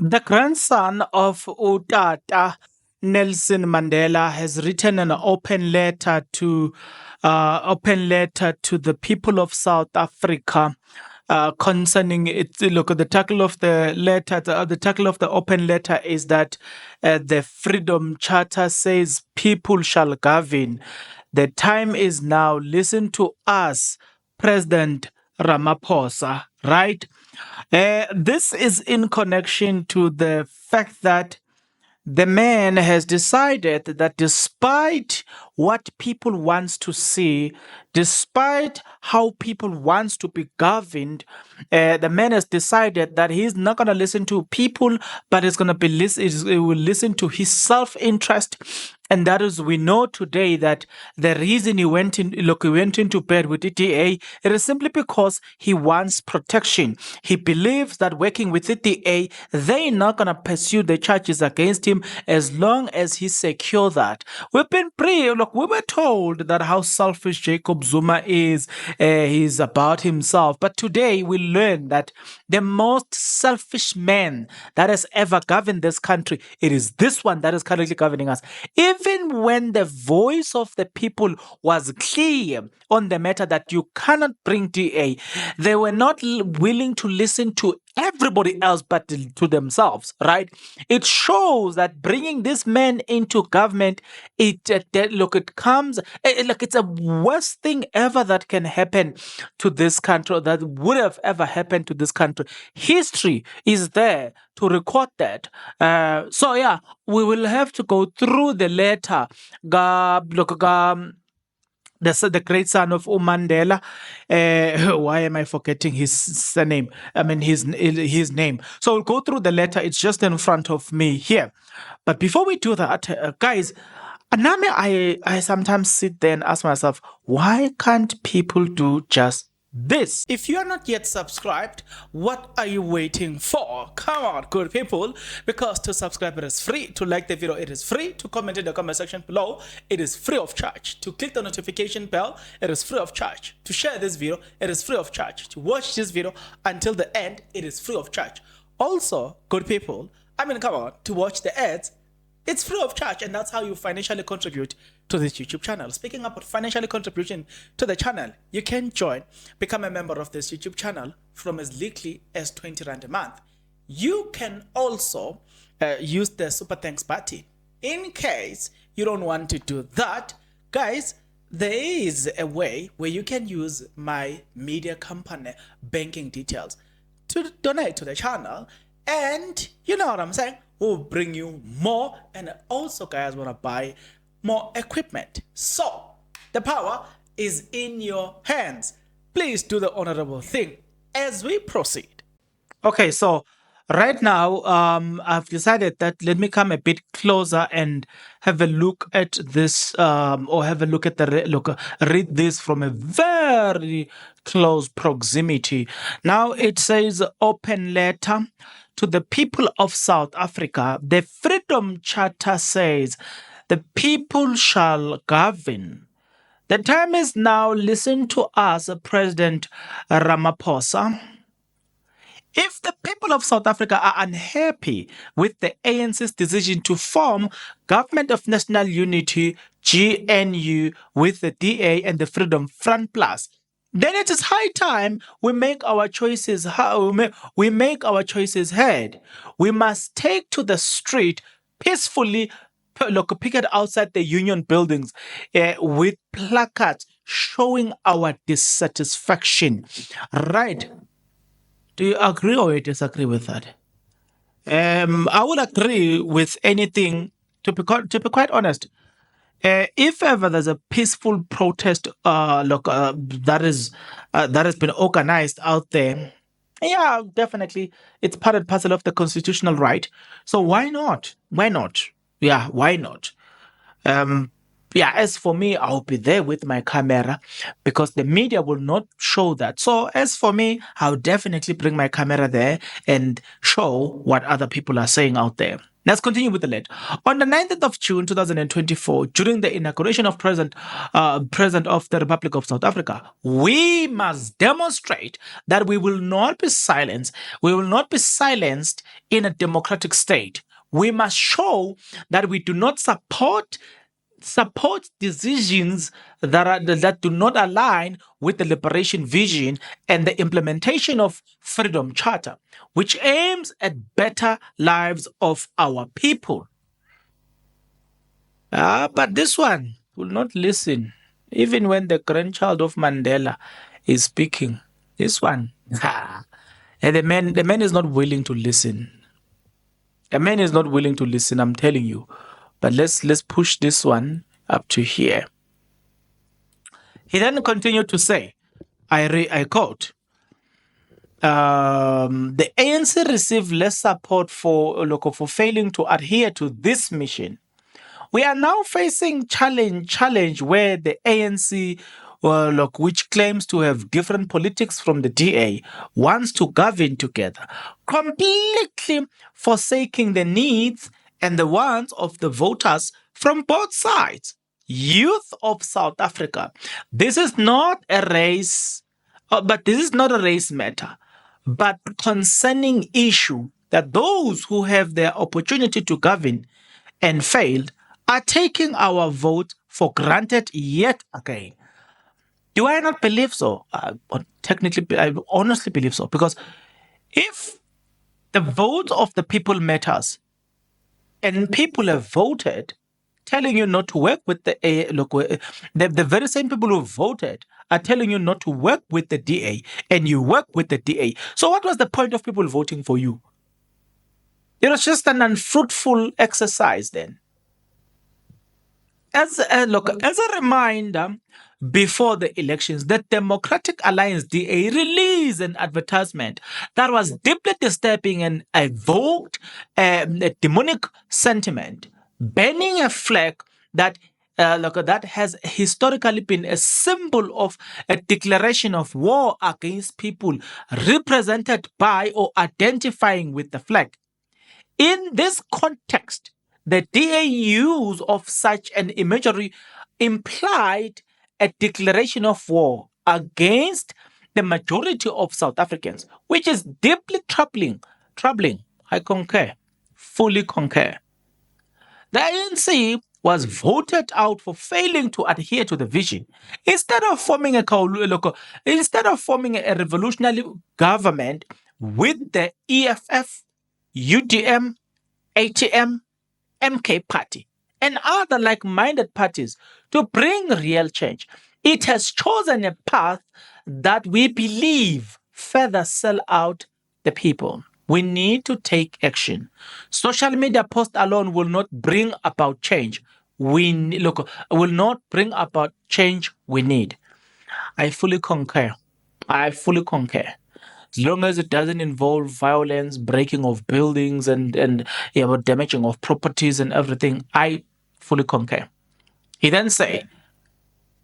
The grandson of Utata, Nelson Mandela, has written an open letter to the people of South Africa concerning it. Look, the title of the letter, the title of the open letter is that the Freedom Charter says people shall govern. The time is now. Listen to us, President Ramaphosa, right? This is in connection to the fact that the man has decided that despite what people wants to see, despite how people wants to be governed, the man has decided that he's not going to listen to people, but he's going to he will listen to his self-interest. And that is, we know today that the reason he went into bed with the DA, it is simply because he wants protection. He believes that working with the DA, they're not going to pursue the charges against him as long as he secure that. We were told that how selfish Jacob Zuma is. He's about himself. But today we learn that the most selfish man that has ever governed this country, it is this one that is currently governing us. Even when the voice of the people was clear on the matter that you cannot bring DA, they were not willing to listen to everybody else but to themselves, right? It shows that bringing this man into government, it's a worst thing ever that can happen to this country, that would have ever happened to this country. History is there to record that. We will have to go through the letter. The great son of Mandela. Why am I forgetting his surname? I mean his name. So we'll go through the letter. It's just in front of me here. But before we do that, guys, Aname, I sometimes sit there and ask myself, why can't people do just this? If you are not yet subscribed, what are you waiting for? Come on, good people, because to subscribe it is free, to like the video it is free, to comment in the comment section below it is free of charge, to click the notification bell it is free of charge, to share this video it is free of charge, to watch this video until the end it is free of charge. Also, good people, come on, to watch the ads it's free of charge, and that's how you financially contribute to this YouTube channel. Speaking about financially contribution to the channel, you can become a member of this YouTube channel from as little as 20 Rand a month. You can also use the super thanks button. In case you don't want to do that, guys, there is a way where you can use my media company banking details to donate to the channel, and you know what I'm saying, will bring you more, and also guys want to buy more equipment. So the power is in your hands. Please do the honorable thing as we proceed. Okay, so right now I've decided that let me come a bit closer and have a look at this, or have a look at read this from a very close proximity. Now it says open letter to the people of South Africa. The Freedom Charter says the people shall govern. The time is now. Listen to us, President Ramaphosa. If the people of South Africa are unhappy with the ANC's decision to form Government of National Unity, GNU, with the DA and the Freedom Front Plus, then it is high time we make our choices. We make our choices heard. We must take to the street peacefully, picket outside the union buildings with placards showing our dissatisfaction. Right? Do you agree or disagree with that? I would agree with anything. To be quite honest. If ever there's a peaceful protest that has been organized out there, yeah, definitely it's part and parcel of the constitutional right. So why not? Why not? Yeah, why not? As for me, I'll be there with my camera because the media will not show that. So as for me, I'll definitely bring my camera there and show what other people are saying out there. Let's continue with the letter. On the 19th of June 2024, during the inauguration of President of the Republic of South Africa, we must demonstrate that we will not be silenced. We will not be silenced in a democratic state. We must show that we do not support decisions that do not align with the liberation vision and the implementation of Freedom Charter, which aims at better lives of our people. But this one will not listen, even when the grandchild of Mandela is speaking. This one, and the man is not willing to listen. The man is not willing to listen. I'm telling you. But let's push this one up to here. He then continued to say, I quote, the ANC received less support for failing to adhere to this mission. We are now facing challenge where the ANC, which claims to have different politics from the DA, wants to govern together, completely forsaking the needs and the wants of the voters from both sides. Youth of South Africa, this is not a race, but this is not a race matter, but concerning issue that those who have their opportunity to govern and failed are taking our vote for granted yet again. Do I not believe so? Technically, I honestly believe so, because if the vote of the people matters and people have voted telling you not to work with the very same people who voted are telling you not to work with the DA, and you work with the DA. So what was the point of people voting for you? It was just an unfruitful exercise then. As a reminder, before the elections, the Democratic Alliance DA released an advertisement that was deeply disturbing and evoked a demonic sentiment, banning a flag that that has historically been a symbol of a declaration of war against people represented by or identifying with the flag. In this context, the DA use of such an imagery implied a declaration of war against the majority of South Africans, which is deeply troubling. Troubling. I concur. Fully concur. The ANC was voted out for failing to adhere to the vision. Instead of forming a revolutionary government with the EFF, UDM, ATM, MK Party, and other like minded parties to bring real change, it has chosen a path that we believe further sell out the people. We need to take action. Social media posts alone will not bring about change. Will not bring about change we need. I fully concur. I fully concur. As long as it doesn't involve violence, breaking of buildings, and damaging of properties and everything, I fully concur. He then say,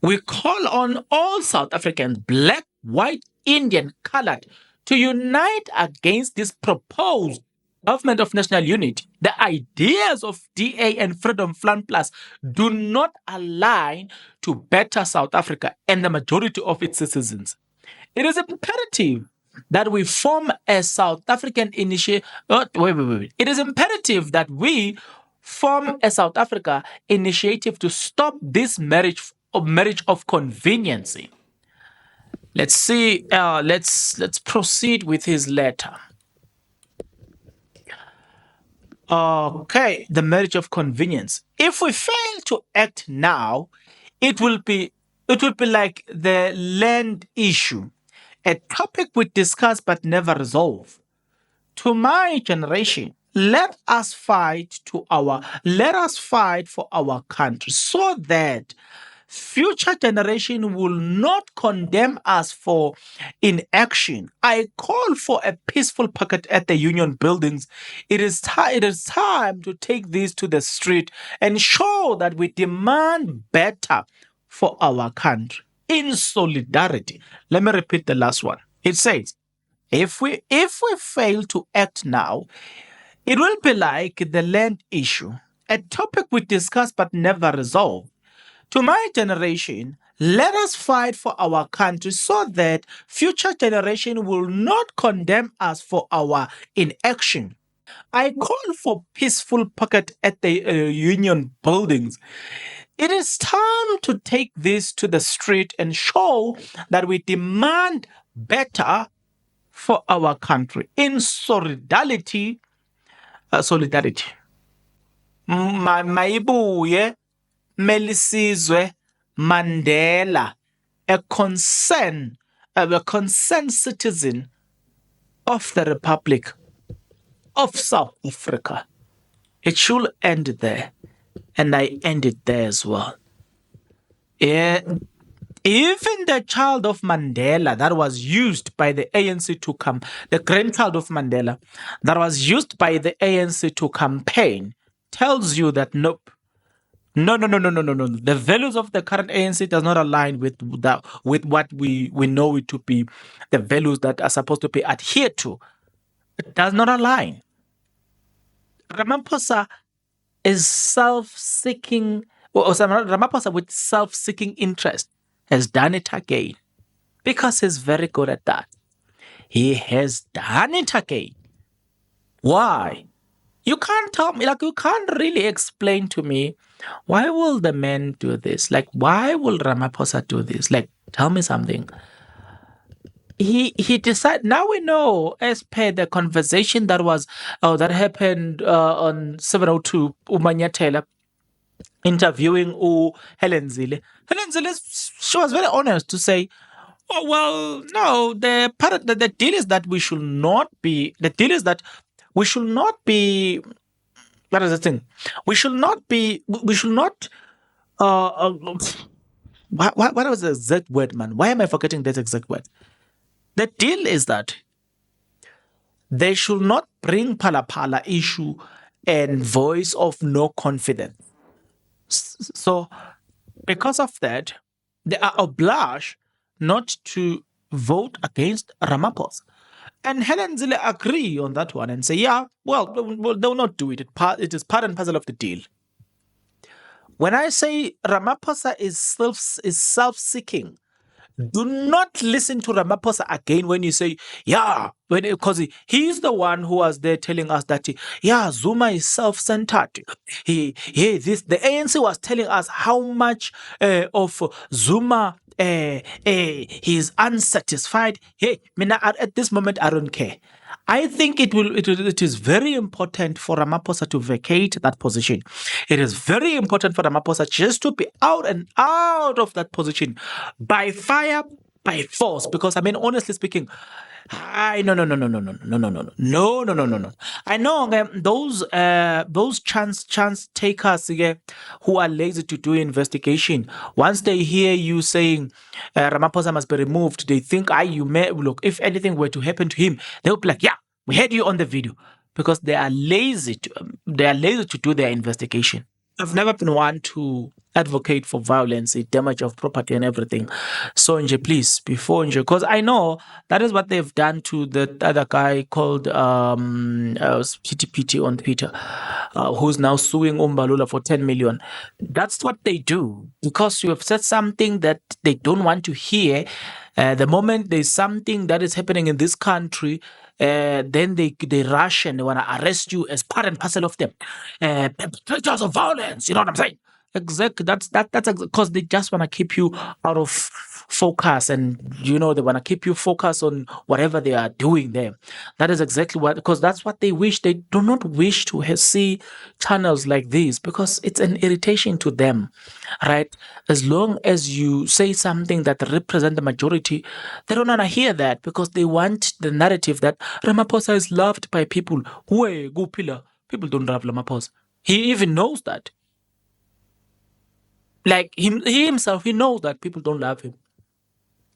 we call on all South Africans, black, white, Indian, colored, to unite against this proposed government of national unity. The ideas of DA and Freedom Front Plus do not align to better South Africa and the majority of its citizens. It is imperative that we form a South African initiative. Wait. It is imperative that we form a South Africa initiative to stop this marriage of convenience. Let's see. Let's proceed with his letter. Okay, the marriage of convenience. If we fail to act now, it will be like the land issue, a topic we discuss but never resolve. To my generation, let us fight for our country so that future generation will not condemn us for inaction. I call for a peaceful picket at the union buildings. It is time to take this to the street and show that we demand better for our country in solidarity. Let me repeat the last one. It says, if we fail to act now, It will be like the land issue, a topic we discuss but never resolve. To my generation, let us fight for our country so that future generation will not condemn us for our inaction. I call for peaceful pocket at the union buildings. It is time to take this to the street and show that we demand better for our country in solidarity. Mayibuye Melisizwe Mandela, a concerned citizen of the Republic of South Africa. It should end there, and I end it there as well. Yeah, even the child of Mandela that was used by the ANC to come, the grandchild of Mandela that was used by the ANC to campaign, tells you that nope. No, no, no, no, no, no, no. The values of the current ANC does not align with that, with what we know it to be the values that are supposed to be adhered to. It does not align. Ramaphosa is self-seeking, Ramaphosa with self-seeking interest has done it again because he's very good at that. He has done it again. Why? You can't tell me, like, you can't really explain to me why will the men do this? Like, why will Ramaphosa do this? Like, tell me something. He decided. Now we know, as per the conversation that happened on 702 Umanyatela interviewing Helen Zille. Helen Zille, she was very honest to say, oh well, no, the deal is that we should not be. The deal is that we should not be. What is the thing? We should not be. We should not. What was the exact word, man? Why am I forgetting that exact word? The deal is that they should not bring Pala issue and voice of no confidence. So, because of that, they are obliged not to vote against Ramaphosa. And Helen Zille agree on that one and say, yeah, well, they will not do it. It is part and parcel of the deal. When I say Ramaphosa is self-seeking, do not listen to Ramaphosa again when you say, yeah, because he's the one who was there telling us that, yeah, Zuma is self-centered. The ANC was telling us how much of Zuma he is unsatisfied. Hey, at this moment, I don't care. I think it is very important for Ramaphosa to vacate that position. It is very important for Ramaphosa just to be out and out of that position by fire, by force. Because I mean, honestly speaking, no. I know those chance takers who are lazy to do investigation. Once they hear you saying Ramaphosa must be removed, they think you may look. If anything were to happen to him, they'll be like, yeah, we heard you on the video, because they are lazy to do their investigation. I've never been one to advocate for violence, damage of property and everything. So, Nje, please, before Nje, because I know that is what they've done to the other guy called PTPT on Twitter, who's now suing Umbalula for 10 million. That's what they do, because you have said something that they don't want to hear. The moment there's something that is happening in this country, then they rush and they want to arrest you as part and parcel of them. Perpetrators of violence, you know what I'm saying? Exactly. That's because they just want to keep you out of focus, and they want to keep you focused on whatever they are doing there. That is exactly because that's what they wish. They do not wish to see channels like this, because it's an irritation to them, right? As long as you say something that represents the majority, they don't want to hear that, because they want the narrative that Ramaphosa is loved by people. People don't love Ramaphosa. He even knows that. Like he himself, he knows that people don't love him.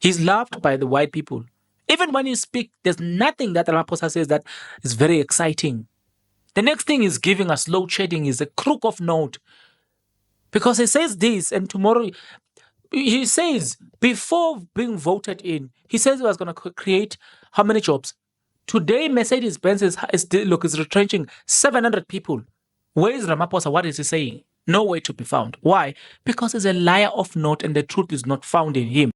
He's loved by the white people. Even when you speak, there's nothing that Ramaphosa says that is very exciting. The next thing is giving us load shedding is a crook of note. Because he says this, and tomorrow he says, before being voted in, he says he was going to create how many jobs? Today, Mercedes-Benz is retrenching 700 people. Where is Ramaphosa? What is he saying? Nowhere to be found. Why? Because he's a liar of note and the truth is not found in him.